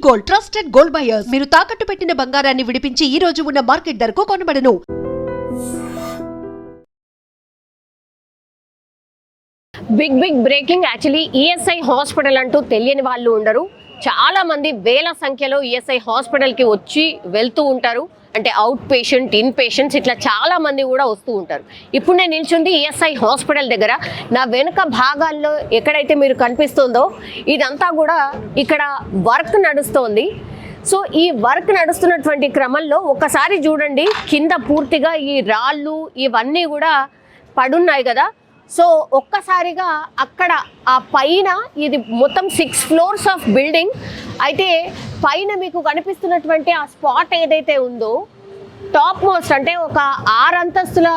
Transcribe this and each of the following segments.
Gold, trusted gold buyers. మీరు తాకట్టు పెట్టిన బంగారాన్ని విడిపించి ఈ రోజు ఉన్న మార్కెట్ ధరకు కొనబడను. Big breaking. Actually ESI hospital అంటూ తెలియని వాళ్ళు ఉండరు. చాలా మంది వేల సంఖ్యలో ఈఎస్ఐ హాస్పిటల్కి వచ్చి వెళ్తూ ఉంటారు. అంటే అవుట్ పేషెంట్, ఇన్ పేషెంట్స్ ఇట్లా చాలా మంది కూడా వస్తూ ఉంటారు. ఇప్పుడు నేను నిల్చుంది ఈఎస్ఐ హాస్పిటల్ దగ్గర. నా వెనుక భాగాల్లో ఎక్కడైతే మీరు కనిపిస్తుందో ఇదంతా కూడా ఇక్కడ వర్క్ నడుస్తోంది. సో ఈ వర్క్ నడుస్తున్నటువంటి క్రమంలో ఒక్కసారి చూడండి, కింద పూర్తిగా ఈ రాళ్ళు ఇవన్నీ కూడా పడున్నాయి కదా. సో ఒక్కసారిగా అక్కడ ఆ పైన ఇది మొత్తం 6 floors ఆఫ్ బిల్డింగ్. అయితే పైన మీకు కనిపిస్తున్నటువంటి ఆ స్పాట్ ఏదైతే ఉందో టాప్ మోస్ట్, అంటే ఒక 6 అంతస్తుల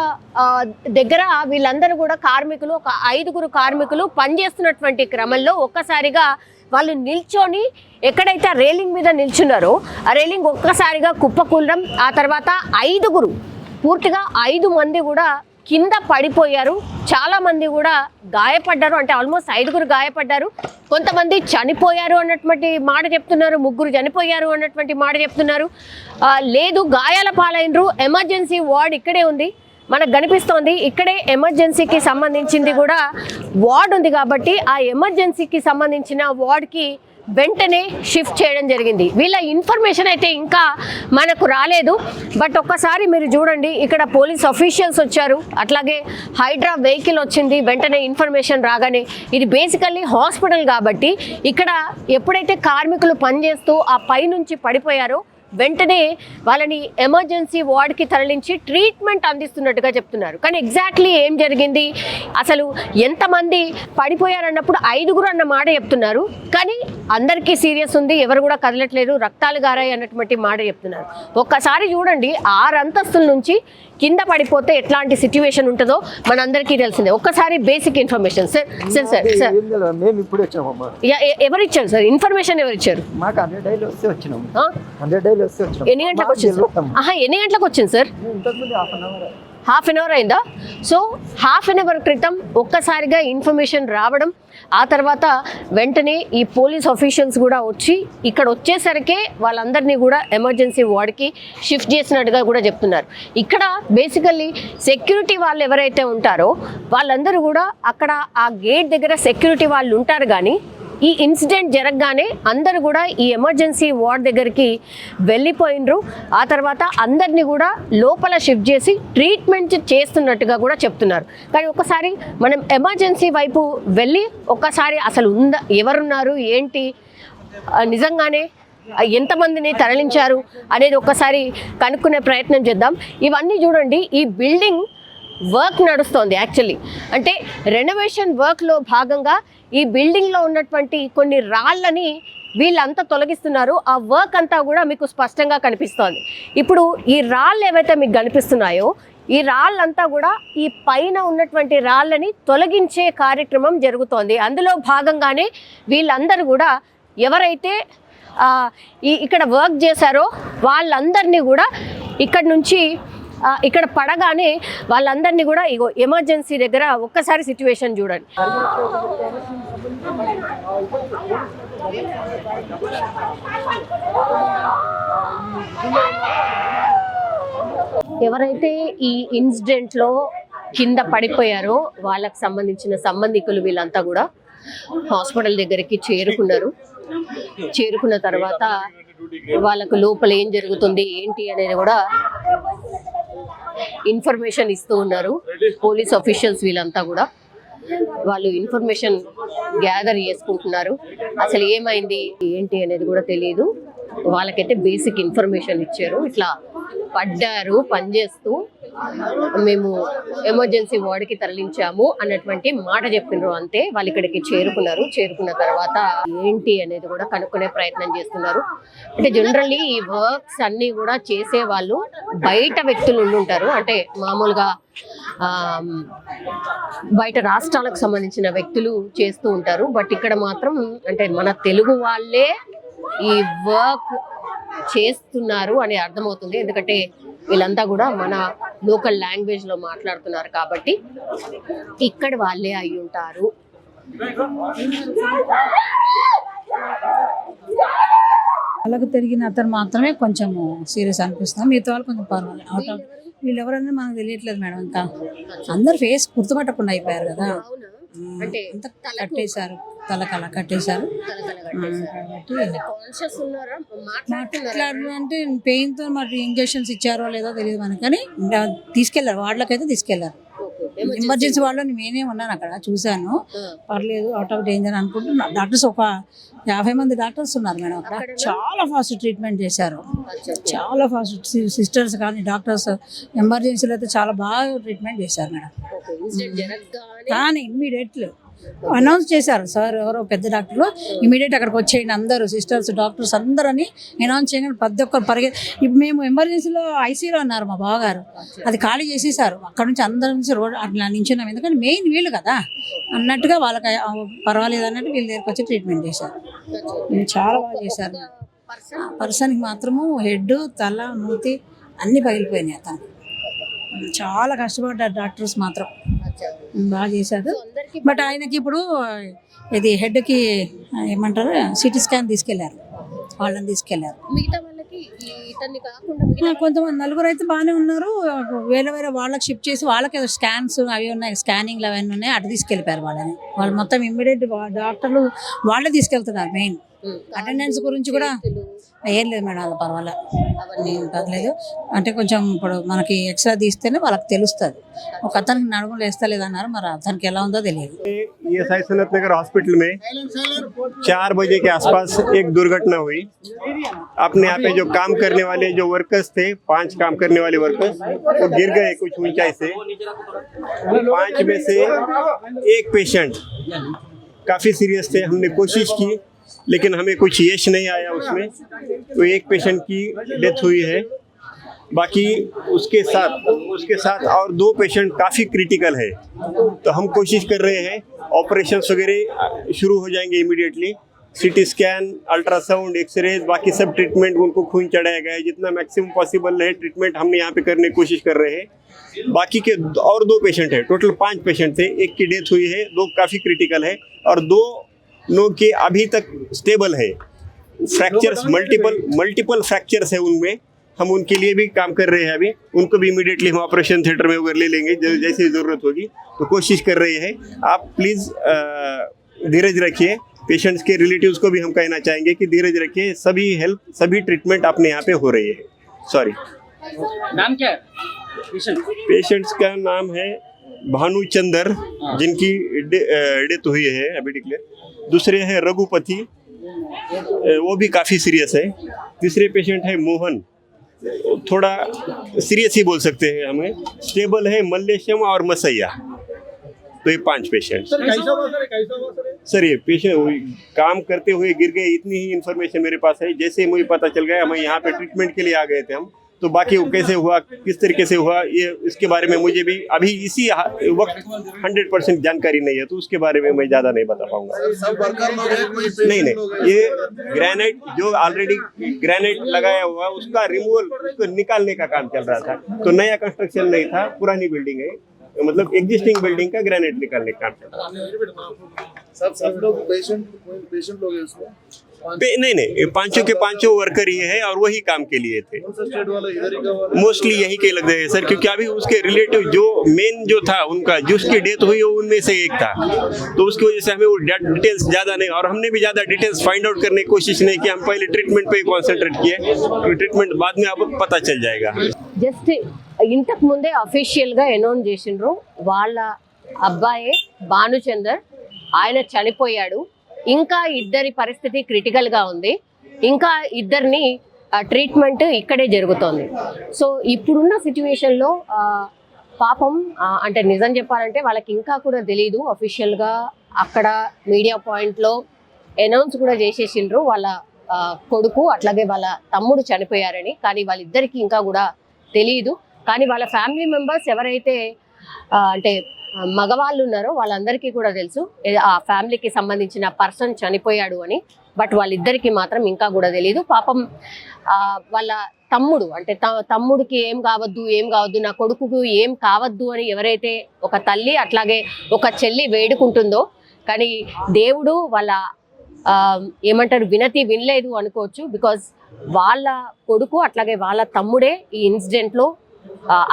దగ్గర వీళ్ళందరూ కూడా కార్మికులు, ఒక 5గురు కార్మికులు పనిచేస్తున్నటువంటి క్రమంలో ఒక్కసారిగా వాళ్ళు నిల్చొని ఎక్కడైతే ఆ రేలింగ్ మీద నిల్చున్నారో ఆ రేలింగ్ ఒక్కసారిగా కుప్పకూలడం. ఆ తర్వాత 5గురు, పూర్తిగా 5 మంది కూడా కింద పడిపోయారు. చాలా మంది కూడా గాయపడ్డారు. అంటే ఆల్మోస్ట్ 5గురు గాయపడ్డారు. కొంతమంది చనిపోయారు అన్నటువంటి మాట చెప్తున్నారు, 3 చనిపోయారు అన్నటువంటి మాట చెప్తున్నారు. లేదు, గాయాల పాలైనరు. ఎమర్జెన్సీ వార్డ్ ఇక్కడే ఉంది, మనకు కనిపిస్తోంది. ఇక్కడే ఎమర్జెన్సీకి సంబంధించింది కూడా వార్డ్ ఉంది కాబట్టి ఆ ఎమర్జెన్సీకి సంబంధించిన వార్డ్కి వెంటనే షిఫ్ట్ చేయడం జరిగింది. వీళ్ళ ఇన్ఫర్మేషన్ అయితే ఇంకా మనకు రాలేదు. బట్ ఒక్కసారి మీరు చూడండి, ఇక్కడ పోలీస్ అఫీషియల్స్ వచ్చారు, అట్లాగే హైడ్రా వెహికల్ వచ్చింది. వెంటనే ఇన్ఫర్మేషన్ రాగానే, ఇది బేసికల్లీ హాస్పిటల్ కాబట్టి ఇక్కడ ఎప్పుడైతే కార్మికులు పనిచేస్తూ ఆ పై నుంచి పడిపోయారో వెంటనే వాళ్ళని ఎమర్జెన్సీ వార్డ్కి తరలించి ట్రీట్మెంట్ అందిస్తున్నట్టుగా చెప్తున్నారు. కానీ ఎగ్జాక్ట్లీ ఏం జరిగింది, అసలు ఎంతమంది పడిపోయారన్నప్పుడు 5గురు అన్న మాట చెప్తున్నారు. కానీ అందరికీ సీరియస్ ఉంది, ఎవరు కూడా కదలట్లేదు, రక్తాలు గారాయి అన్నటువంటి మాట చెప్తున్నారు. ఒక్కసారి చూడండి, 6 అంతస్తుల నుంచి కింద పడిపోతే ఎట్లాంటి సిచ్యువేషన్ ఉంటుందో మనందరికీ తెలిసిందే. ఒక్కసారి బేసిక్ ఇన్ఫర్మేషన్. ఎవరు ఇచ్చారు సార్ ఇన్ఫర్మేషన్? ఎవరు ఇచ్చారు? ఎన్ని గంటలకు వచ్చింది? ఎన్ని గంటలకు వచ్చింది సార్? హాఫ్ అన్ అవర్ అయిందా? సో హాఫ్ అన్ అవర్ క్రితం ఒక్కసారిగా ఇన్ఫర్మేషన్ రావడం, ఆ తర్వాత వెంటనే ఈ పోలీస్ ఆఫీషియల్స్ కూడా వచ్చి ఇక్కడ వచ్చేసరికే వాళ్ళందరినీ కూడా ఎమర్జెన్సీ వార్డ్కి షిఫ్ట్ చేసినట్టుగా కూడా చెప్తున్నారు. ఇక్కడ బేసికల్లీ సెక్యూరిటీ వాళ్ళు ఎవరైతే ఉంటారో వాళ్ళందరూ కూడా అక్కడ ఆ గేట్ దగ్గర సెక్యూరిటీ వాళ్ళు ఉంటారు. కానీ ఈ ఇన్సిడెంట్ జరగగానే అందరూ కూడా ఈ ఎమర్జెన్సీ వార్డ్ దగ్గరికి వెళ్ళిపోయినరు. ఆ తర్వాత అందరినీ కూడా లోపల షిఫ్ట్ చేసి ట్రీట్మెంట్ చేస్తున్నట్టుగా కూడా చెప్తున్నారు. కానీ ఒకసారి మనం ఎమర్జెన్సీ వైపు వెళ్ళి ఒక్కసారి అసలు ఎవరున్నారు ఏంటి, నిజంగానే ఎంతమందిని తరలించారు అనేది ఒక్కసారి కనుక్కునే ప్రయత్నం చేద్దాం. ఇవన్నీ చూడండి, ఈ బిల్డింగ్ వర్క్ నడుస్తోంది. యాక్చువల్లీ అంటే రెనోవేషన్ వర్క్లో భాగంగా ఈ బిల్డింగ్లో ఉన్నటువంటి కొన్ని రాళ్ళని వీళ్ళంతా తొలగిస్తున్నారు. ఆ వర్క్ అంతా కూడా మీకు స్పష్టంగా కనిపిస్తోంది. ఇప్పుడు ఈ రాళ్ళు ఏవైతే మీకు కనిపిస్తున్నాయో ఈ రాళ్ళంతా కూడా ఈ పైన ఉన్నటువంటి రాళ్ళని తొలగించే కార్యక్రమం జరుగుతోంది. అందులో భాగంగానే వీళ్ళందరూ కూడా ఎవరైతే ఇక్కడ వర్క్ చేశారో వాళ్ళందరినీ కూడా ఇక్కడ నుంచి ఇక్కడ పడగానే వాళ్ళందరినీ కూడా ఇగో ఎమర్జెన్సీ దగ్గర ఒక్కసారి సిచ్యువేషన్ చూడండి. ఎవరైతే ఈ ఇన్సిడెంట్లో కింద పడిపోయారో వాళ్ళకి సంబంధించిన సంబంధికులు వీళ్ళంతా కూడా హాస్పిటల్ దగ్గరికి చేరుకున్నారు. చేరుకున్న తర్వాత వాళ్ళకు లోపల ఏం జరుగుతుంది ఏంటి అనేది కూడా ఇన్ఫర్మేషన్ ఇస్తూ ఉన్నారు పోలీస్ ఆఫీషియల్స్. వీళ్ళంతా కూడా వాళ్ళు ఇన్ఫర్మేషన్ గ్యాదర్ చేసుకుంటున్నారు. అసలు ఏమైంది ఏంటి అనేది కూడా తెలియదు. వాళ్ళకైతే బేసిక్ ఇన్ఫర్మేషన్ ఇచ్చారు, ఇట్లా పడ్డారు పనిచేస్తూ, మేము ఎమర్జెన్సీ వార్డుకి తరలించాము అన్నటువంటి మాట చెప్పినారు. అంతే. వాళ్ళు ఇక్కడికి చేరుకున్నారు. చేరుకున్న తర్వాత ఏంటి అనేది కూడా కనుక్కునే ప్రయత్నం చేస్తున్నారు. అంటే జనరల్లీ ఈ వర్క్స్ అన్ని కూడా చేసే వాళ్ళు బయట వ్యక్తులు ఉండుంటారు. అంటే మామూలుగా బయట రాష్ట్రాలకు సంబంధించిన వ్యక్తులు చేస్తూ ఉంటారు. బట్ ఇక్కడ మాత్రం అంటే మన తెలుగు వాళ్ళే ఈ వర్క్ చేస్తున్నారు అని అర్థమవుతుంది. ఎందుకంటే వీళ్ళంతా కూడా మన లోకల్ లాంగ్వేజ్ లో మాట్లాడుతున్నారు కాబట్టి ఇక్కడ వాళ్ళే అయి ఉంటారు. తలకు తిరిగిన అతను మాత్రమే కొంచెం సీరియస్ అనిపిస్తుంది, మిగతా వాళ్ళు కొంచెం పర్వాలేదు. వీళ్ళు ఎవరన్నా మనకు తెలియట్లేదు మేడం. ఇంకా అందరు ఫేస్ గుర్తుపట్టకుండా అయిపోయారు కదా. అంటే అంతా కట్టేశారు, తలకలా కట్టేశారు. అంటే పెయిన్ తో మరి ఇంజెక్షన్స్ ఇచ్చారో లేదో తెలియదు మనకి, కానీ తీసుకెళ్లారు, వార్డులకైతే తీసుకెళ్లారు. ఎమర్జెన్సీ వాళ్ళు నేనే ఉన్నాను అక్కడ, చూశాను. పర్లేదు, అవుట్ ఆఫ్ డేంజర్ అనుకుంటున్నా. డాక్టర్స్ ఒక 50 మంది డాక్టర్స్ ఉన్నారు మేడం అక్కడ. చాలా ఫాస్ట్ ట్రీట్మెంట్ చేశారు, చాలా ఫాస్ట్. సిస్టర్స్ కానీ డాక్టర్స్ ఎమర్జెన్సీలో అయితే చాలా బాగా ట్రీట్మెంట్ చేశారు మేడం. కానీ ఇమ్మీడియట్లీ అనౌన్స్ చేశారు సార్, ఎవరో పెద్ద డాక్టర్లు, ఇమీడియట్ అక్కడికి వచ్చేయండి అందరూ, సిస్టర్స్ డాక్టర్స్ అందరని అనౌన్స్ చేయగానే ప్రతి ఒక్కరు ఇప్పుడు మేము ఎమర్జెన్సీలో ఐసీలో ఉన్నారు మా బావగారు, అది ఖాళీ చేసేసారు. అక్కడ నుంచి అందరి నుంచి రోడ్ అట్లా నించున్నాం, ఎందుకంటే మెయిన్ వీళ్ళు కదా అన్నట్టుగా వాళ్ళకి పర్వాలేదు అన్నట్టు వీళ్ళ దగ్గరికి వచ్చి ట్రీట్మెంట్ చేశారు. చాలా బాగా చేశారు. పర్సన్కి మాత్రము హెడ్, తల, మూతి అన్నీ పగిలిపోయినాయి. అతను చాలా కష్టపడ్డారు, డాక్టర్స్ మాత్రం బాగా చేశారు. బట్ ఆయనకి ఇప్పుడు ఇది హెడ్కి ఏమంటారు సిటీ స్కాన్ తీసుకెళ్లారు, వాళ్ళని తీసుకెళ్లారు. కొంతమంది నలుగురు అయితే బాగానే ఉన్నారు, వేరే వేరే వాళ్ళకి షిఫ్ట్ చేసి వాళ్ళకి స్కాన్స్ అవి ఉన్నాయి, స్కానింగ్లు అవన్నీ ఉన్నాయి, అటు తీసుకెళ్ళిపోయారు వాళ్ళని. వాళ్ళు మొత్తం ఇమ్మీడియట్ డాక్టర్లు వాళ్ళే తీసుకెళ్తున్నారు. మెయిన్ అటెండెన్స్ గురించి కూడా ఏం లేదు మేడం, అది పర్వాలేదు. అంటే కొంచెం ఇప్పుడు మనకి ఎక్స్ట్రా తీస్తేనే వాళ్ళకి తెలుస్తుంది. ఒక అతనికి నడుములు వేస్తలేదు అన్నారు, మరి అతనికి ఎలా ఉందో తెలియదు. ESI सनत नगर हॉस्पिटल में 4 बजे के आसपास एक दुर्घटना हुई. अपने यहाँ पे जो काम करने वाले जो वर्कर्स थे, 5 काम करने वाले वर्कर्स, वो गिर गए कुछ ऊंचाई से. 5 में से एक पेशेंट काफी सीरियस थे. हमने कोशिश की लेकिन हमें कुछ यश नहीं आया उसमें, तो एक पेशेंट की डेथ हुई है. बाकी उसके साथ और 2 पेशेंट काफ़ी क्रिटिकल है. तो हम कोशिश कर रहे हैं, ऑपरेशंस वगैरह शुरू हो जाएंगे immediately. CT scan, ultrasound, x ray, बाकी सब ट्रीटमेंट, उनको खून चढ़ाया गया है. जितना मैक्सिमम पॉसिबल है ट्रीटमेंट हमने यहाँ पे करने की कोशिश कर रहे हैं. बाकी के और 2 पेशेंट है, टोटल 5 पेशेंट थे. एक की डेथ हुई है, 2 काफ़ी क्रिटिकल है और 2 के अभी तक स्टेबल है. फ्रैक्चर्स मल्टीपल फ्रैक्चर्स है उनमें, हम उनके लिए भी काम कर रहे हैं. अभी उनको भी इमीडिएटली हम ऑपरेशन थिएटर में ले लेंगे जैसे ज़रूरत होगी. तो कोशिश कर रहे हैं. आप प्लीज़ धीरज रखिए. पेशेंट्स के रिलेटिव्स को भी हम कहना चाहेंगे कि धीरज रखिए. सभी ट्रीटमेंट अपने यहाँ पे हो रही है. सॉरी, नाम क्या है पेशेंट्स का नाम है भानुचंदर, जिनकी डेथ हुई है अभी डिक्लेयर. दूसरे है रघुपति, वो भी काफ़ी सीरियस है. तीसरे पेशेंट है मोहन, थोड़ा सीरियस ही बोल सकते हैं हमें. स्टेबल है मल्लेशम और मसैया. तो ये 5 पेशेंट. सर ये पेशेंट काम करते हुए गिर गए, इतनी ही इन्फॉर्मेशन मेरे पास है. जैसे मुझे पता चल गया, हम यहाँ पे ट्रीटमेंट के लिए आ गए थे हम. तो बाकी वो कैसे हुआ, किस तरीके से हुआ, ये इसके बारे में मुझे भी अभी इसी वक्त 100% जानकारी नहीं है. तो उसके बारे में मैं ज़्यादा नहीं बता पाऊंगा. नहीं, ये ग्रेनाइट जो ऑलरेडी ग्रेनाइट लगाया हुआ उसका रिमूवल, उसको निकालने का काम चल रहा था. तो नया कंस्ट्रक्शन नहीं था, पुरानी बिल्डिंग है, मतलब एग्जिस्टिंग बिल्डिंग का ग्रेनाइट निकालने का काम चल रहा था. सब लोग पेशेंट लोग हैं उसमें? नहीं, 5 के 5 वर्कर ही है और वही काम के लिए थे. मोस्टली यही के लग रहे हैं सर, क्योंकि अभी उसके रिलेटिव जो मेन जो था उनका, जिसकी डेथ हुई है उनमें से एक था. तो उसकी वजह से हमें वो डिटेल्स ज़्यादा नहीं, और हमने भी ज़्यादा डिटेल्स फाइंड आउट करने की कोशिश नहीं की. हम पहले ट्रीटमेंट पे कॉन्सेंट्रेट किए, ट्रीटमेंट बाद में आपको पता चल जाएगा. జస్ట్ ఇంతకు ముందే అఫీషియల్ గా అనౌన్స్ చేసిండ్రు, వాళ్ళ అబ్బాయే భానుచందర్, ఆయన చనిపోయాడు. ఇంకా ఇద్దరి పరిస్థితి క్రిటికల్ గా ఉంది, ఇంకా ఇద్దరిని ట్రీట్మెంట్ ఇక్కడే జరుగుతోంది. సో ఇప్పుడున్న సిచ్యువేషన్ లో పాపం అంటే నిజం చెప్పాలంటే వాళ్ళకి ఇంకా కూడా తెలియదు. అఫీషియల్ గా అక్కడ మీడియా పాయింట్ లో అనౌన్స్ కూడా చేసేసిండ్రు వాళ్ళ కొడుకు అట్లాగే వాళ్ళ తమ్ముడు చనిపోయారని. కానీ వాళ్ళిద్దరికి ఇంకా కూడా తెలియదు. కానీ వాళ్ళ ఫ్యామిలీ మెంబర్స్ ఎవరైతే అంటే మగవాళ్ళు ఉన్నారో వాళ్ళందరికీ కూడా తెలుసు ఆ ఫ్యామిలీకి సంబంధించిన పర్సన్ చనిపోయాడు అని. బట్ వాళ్ళిద్దరికి మాత్రం ఇంకా కూడా తెలియదు. పాపం వాళ్ళ తమ్ముడు అంటే తమ్ముడికి ఏం కావద్దు, నా కొడుకుకు ఏం కావద్దు అని ఎవరైతే ఒక తల్లి అట్లాగే ఒక చెల్లి వేడుకుంటుందో, కానీ దేవుడు వాళ్ళ ఏమంటారు వినలేదు అనుకోవచ్చు. బికాజ్ వాళ్ళ కొడుకు అట్లాగే వాళ్ళ తమ్ముడే ఈ ఇన్సిడెంట్లో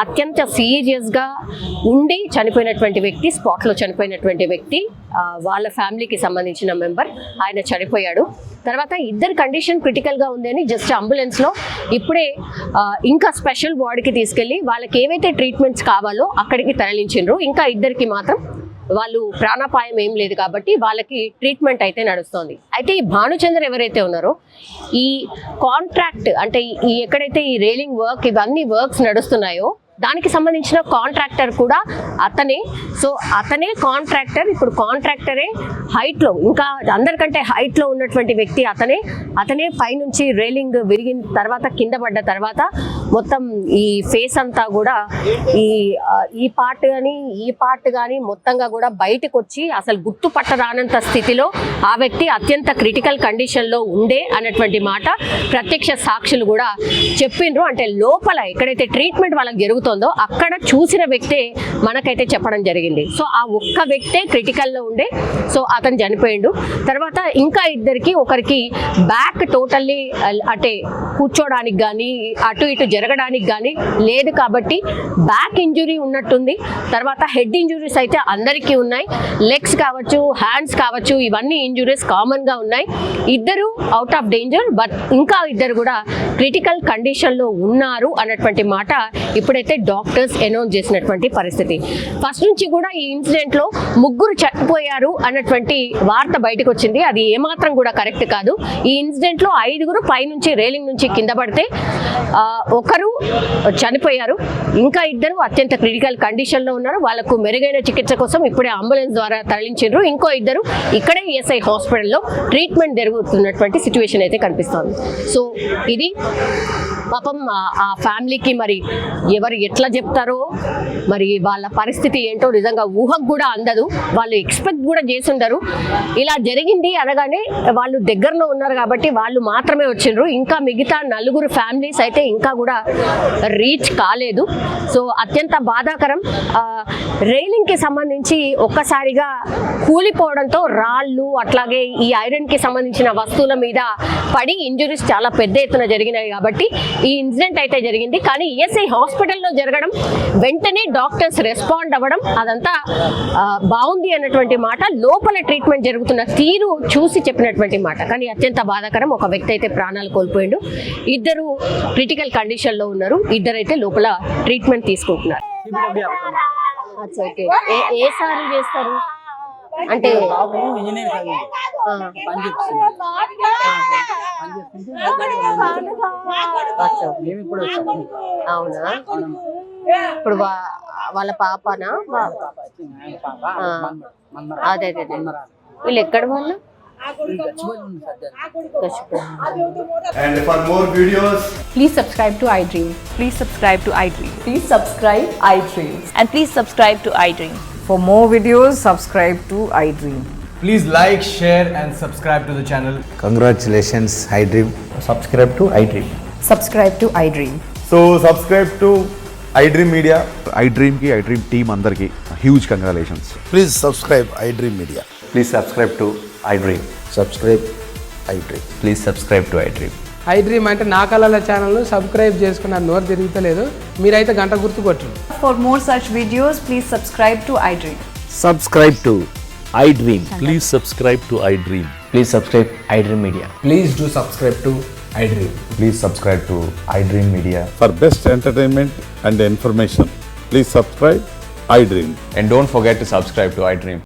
అత్యంత సీరియస్గా ఉండి చనిపోయినటువంటి వ్యక్తి, స్పాట్లో చనిపోయినటువంటి వ్యక్తి, వాళ్ళ ఫ్యామిలీకి సంబంధించిన మెంబర్. ఆయన చనిపోయాడు. తర్వాత ఇద్దరు కండిషన్ క్రిటికల్గా ఉంది అని జస్ట్ అంబులెన్స్లో ఇప్పుడే ఇంకా స్పెషల్ వార్డుకి తీసుకెళ్ళి వాళ్ళకి ఏవైతే ట్రీట్మెంట్స్ కావాలో అక్కడికి తరలించిండ్రు. ఇంకా ఇద్దరికి మాత్రం వాళ్ళు ప్రాణాపాయం ఏం లేదు కాబట్టి వాళ్ళకి ట్రీట్మెంట్ అయితే నడుస్తోంది. అయితే ఈ భానుచంద్ర ఎవరైతే ఉన్నారో ఈ కాంట్రాక్ట్ అంటే ఈ ఎక్కడైతే ఈ రైలింగ్ వర్క్ ఇవన్నీ వర్క్స్ నడుస్తున్నాయో దానికి సంబంధించిన కాంట్రాక్టర్ కూడా అతనే. సో అతనే కాంట్రాక్టర్. ఇప్పుడు కాంట్రాక్టరే హైట్లో, ఇంకా అందరికంటే హైట్లో ఉన్నటువంటి వ్యక్తి అతనే పైనుంచి రైలింగ్ విరిగిన తర్వాత కింద పడ్డ తర్వాత మొత్తం ఈ ఫేస్ అంతా కూడా ఈ పార్ట్ కానీ మొత్తంగా కూడా బయటకు వచ్చి అసలు గుర్తుపట్టరానంత స్థితిలో ఆ వ్యక్తి అత్యంత క్రిటికల్ కండిషన్లో ఉండే అన్నటువంటి మాట ప్రత్యక్ష సాక్షులు కూడా చెప్పిండ్రు. అంటే లోపల ఎక్కడైతే ట్రీట్మెంట్ వాళ్ళకి జరుగుతుందో అక్కడ చూసిన వ్యక్తే మనకైతే చెప్పడం జరిగింది. సో ఆ ఒక్క వ్యక్తే క్రిటికల్లో ఉండే, సో అతను చనిపోయిండు. తర్వాత ఇంకా ఇద్దరికి, ఒకరికి బ్యాక్ టోటల్లీ అంటే కూర్చోడానికి కానీ అటు ఇటు జరగడానికి కానీ లేదు కాబట్టి బ్యాక్ ఇంజురీ ఉన్నట్టుంది. తర్వాత హెడ్ ఇంజురీస్ అయితే అందరికీ ఉన్నాయి. లెగ్స్ కావచ్చు, హ్యాండ్స్ కావచ్చు, ఇవన్నీ ఇంజురీస్ కామన్గా ఉన్నాయి. ఇద్దరు అవుట్ ఆఫ్ డేంజర్, బట్ ఇంకా ఇద్దరు కూడా క్రిటికల్ కండిషన్లో ఉన్నారు అన్నటువంటి మాట ఇప్పుడైతే డాక్టర్స్ అనౌన్స్ చేసినటువంటి పరిస్థితి. ఫస్ట్ నుంచి కూడా ఈ ఇన్సిడెంట్లో ముగ్గురు చనిపోయారు అన్నటువంటి వార్త బయటకు వచ్చింది. అది ఏమాత్రం కూడా కరెక్ట్ కాదు. ఈ ఇన్సిడెంట్లో 5 పైనుంచి రైలింగ్ నుంచి కింద పడితే ఒకరు చనిపోయారు, ఇంకా ఇద్దరు అత్యంత క్రిటికల్ కండిషన్లో ఉన్నారు. వాళ్ళకు మెరుగైన చికిత్స కోసం ఇప్పుడే అంబులెన్స్ ద్వారా తరలించారు. ఇంకో ఇద్దరు ఇక్కడే ఈఎస్ఐ హాస్పిటల్లో ట్రీట్మెంట్ జరుగుతున్నటువంటి సిచ్యువేషన్ అయితే కనిపిస్తోంది. సో ఇది పాపం ఆ ఫ్యామిలీకి మరి ఎవరు ఎట్లా చెప్తారో, మరి వాళ్ళ పరిస్థితి ఏంటో నిజంగా ఊహకు కూడా అందదు. వాళ్ళు ఎక్స్పెక్ట్ కూడా చేసుండరు. ఇలా జరిగింది అనగానే వాళ్ళు దగ్గరలో ఉన్నారు కాబట్టి వాళ్ళు మాత్రమే వచ్చిండ్రు. ఇంకా మిగతా 4 ఫ్యామిలీస్ అయితే ఇంకా కూడా రీచ్ కాలేదు. సో అత్యంత బాధాకరం. రైలింగ్కి సంబంధించి ఒక్కసారిగా కూలిపోవడంతో రాళ్ళు అట్లాగే ఈ ఐరన్కి సంబంధించిన వస్తువుల మీద పడి ఇంజురీస్ చాలా పెద్ద ఎత్తున జరిగినాయి కాబట్టి ఈ ఇన్సిడెంట్ అయితే జరిగింది. కానీ ఈఎస్ఐ హాస్పిటల్లో జరగడం, వెంటనే డాక్టర్స్ రెస్పాండ్ అవ్వడం అదంతా బాగుంది అన్నటువంటి మాట, లోపల ట్రీట్మెంట్ జరుగుతున్న తీరు చూసి చెప్పినటువంటి మాట. కానీ అత్యంత బాధాకరం. ఒక వ్యక్తి అయితే ప్రాణాలు కోల్పోయిండు, ఇద్దరు క్రిటికల్ కండిషన్లో ఉన్నారు, ఇద్దరైతే లోపల ట్రీట్మెంట్ తీసుకుంటున్నారు. ఏ సార్ చేస్తారు అంటే అవునా? ఇప్పుడు వాళ్ళ పాపనా? అదే వీళ్ళు ఎక్కడ వాళ్ళు? And for more videos, Please subscribe to iDream. Please subscribe to iDream. Please subscribe iDream. And please subscribe to iDream. For more videos, subscribe to iDream. please like, share and subscribe to the channel. Congratulations, iDream. Subscribe to iDream. Subscribe to iDream. So subscribe to iDream Media. iDream ki iDream team andarki huge congratulations. Please subscribe iDream Media. Please subscribe to iDream. Subscribe iDream. Please subscribe to iDream. iDream అంటే నా కళల ఛానల్ను subscribe చేసుకున్న నోరు తిరుగుతలేదు, మీరైతే గంట గుర్తు కొట్టండి. For more such videos, please subscribe to iDream. Subscribe to iDream. Please subscribe to iDream. Please subscribe iDream Media. Please do subscribe to iDream. Please subscribe to iDream Media. For best entertainment and information, please subscribe iDream. And don't forget to subscribe to iDream.